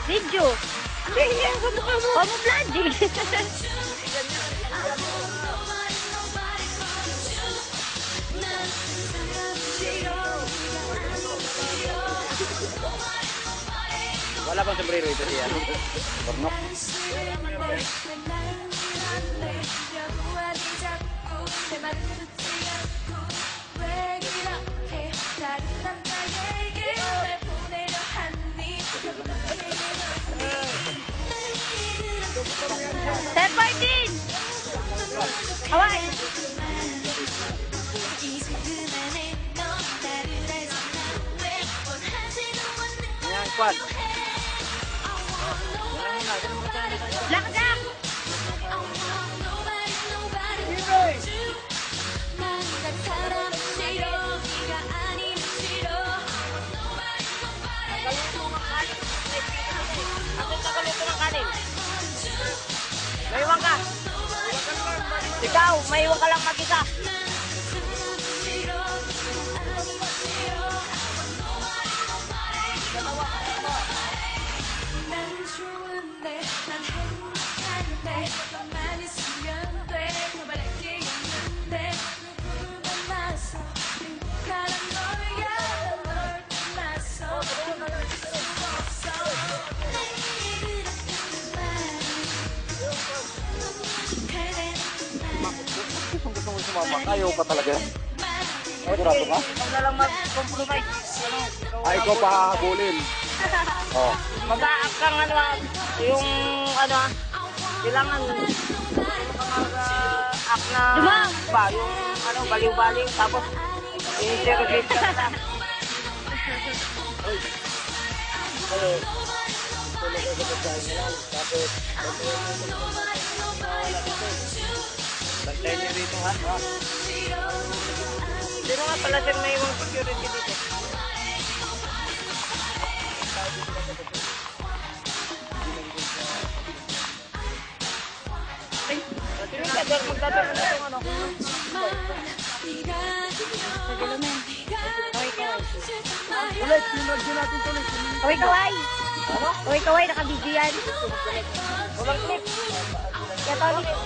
Video. Camouflage. Wala bang sombrero ito siya? Bornok. Set 14! Hawaii! Yan, quad. Blackjack! Maiwan ka! Ikaw, maiwan ka lang mag-isa. Ayaw pa talaga. Sigurado ka? Huwag na lang mag-compromise. Ay, ikaw pa habulin. Oh. Mag-a-act kang yung kailangan mag-act na ba, yung baliw-baliw, tapos i-interrogate ka na. Bantayan niyo dito, ha? Sino nga pala sir may ibang security dito? Magdadar na itong ano. Ulit, sinagyo natin tuloy. Kaway-kaway! Kaway-kaway, nakabidyo yan. Walang clip. Kaya tawag dito.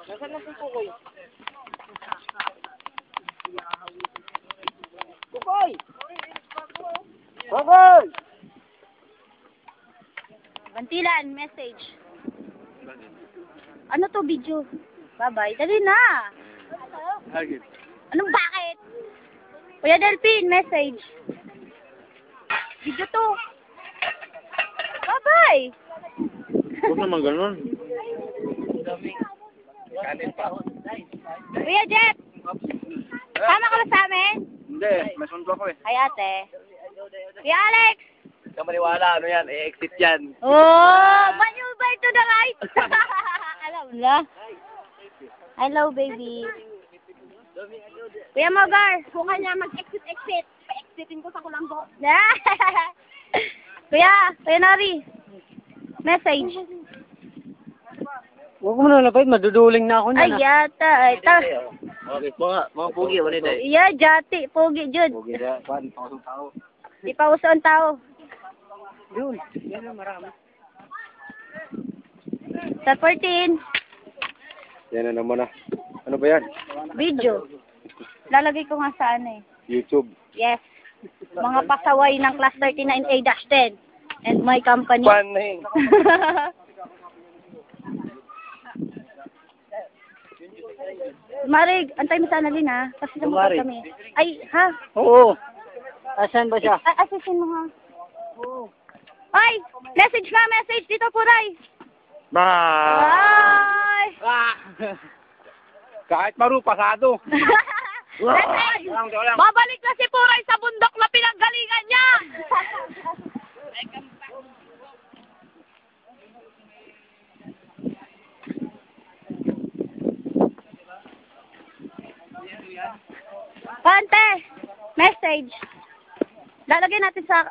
Nasaan na si Kukoy? Kukoy! Kukoy! Bantilan, message. Ano to video? Bye-bye. Dali na. Anong bakit? Kuya Delphin, message. Video to. Bye-bye. Huwag naman ganun. Kanin pa. Kuya Jeff, sama ka ba sa amin? Hindi, may sundo ko eh. Ay ate. Kuya Alex. Hindi ka maniwala, ano yan, i-exit yan. Oh, maneuver to the right. Alam na. Hello, baby. Kuya Mogar. Kung kanya mag-exit, pa-exitin ko sa kulanggo. Kuya Nari. Message. Huwag mo na lapit, maduduling na ako Ay, yata. Ay, ta. Okay, mga pugi, wala na eh. Iya, jati. Pogi, Jud. Pugi na, pan, pausong tao. Di pa uso ang tao. Yun, yan ang marami. Sa 14. Yan na naman ah. Ano ba yan? Video. Lalagay ko nga sa ano eh. YouTube. Yes. Mga pasaway ng class 39A-10. And my company. Paning. Marig, antay mo sa Annalyn ha. Kasi Mari. samutot kami. Ay, ha? Oo. Asan ba siya? Ay, asisin mo ha. Ay, message nga, message dito, Puray. Ay! Kahit maru, pasado. Message! Babalik na si Puray sa bundok na pinanggalingan niya! Pante! Message! Lalagay natin sa,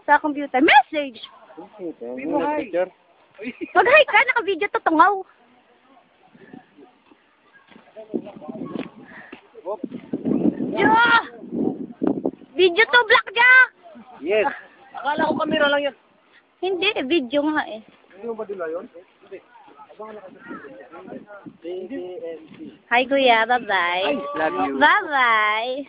sa computer. Message! Mag-hi ka, naka-video to, tungaw. Yeah! Video to, Blackjack! Yes. Akala ko kamera lang yan. Hindi, video nga eh. Hindi mo ba dila yun? Hi, Kuya. Bye-bye. Love you. Bye-bye.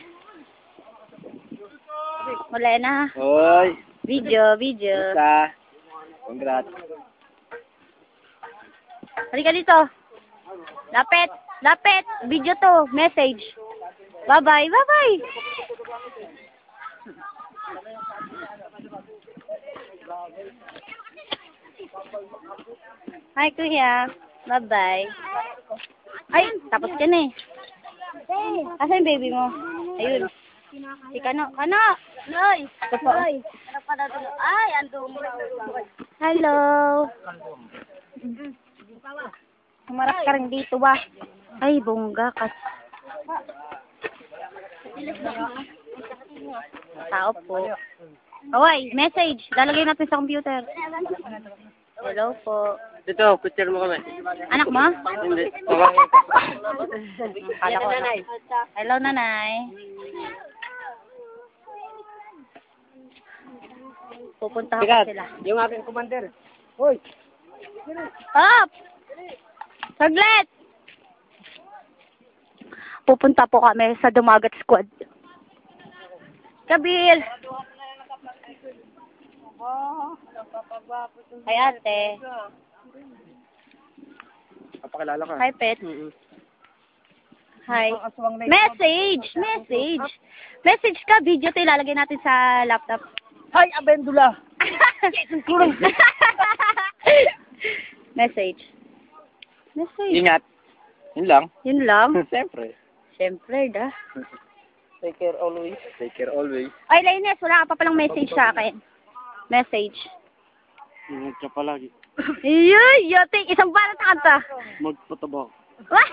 Wala na. Hoy. Video. Basta. Congrats. Halika dito. Lapit. Video to. Message. Bye-bye. Bye-bye. Hi, Kuya. Bye-bye. Ay, tapos ka na eh. Asa yung baby mo? Ayun. Si Kano. Loy. Ay, ando mo. Hello. Humarap ka rin dito ba? Ay, bongga ka. Tao po. Away, message. Lalagay natin sa computer. Hello po. Dito, picture mo kami. Anak mo? Hindi. Akala ko. Hello, nanay. Pupunta ako sila. Yung aking commander. Hoy. Up! Saglit! Pupunta po kami sa Dumagat Squad. Kabil! Ay, ate. Papakilala ka. Hi, pet. Hi. Message! Message ka, video to ilalagay natin sa laptop. Hi, Abendula. Message. Ingat. Yun lang. Yun lang. Siyempre. Siyempre, da. Take care always. Take care always. Ay, Lainez, wala ka pa palang message sa akin. Message. Ingat ka palagi. Yoy, yoting, isang balat na kanta. Magpataba. Wah!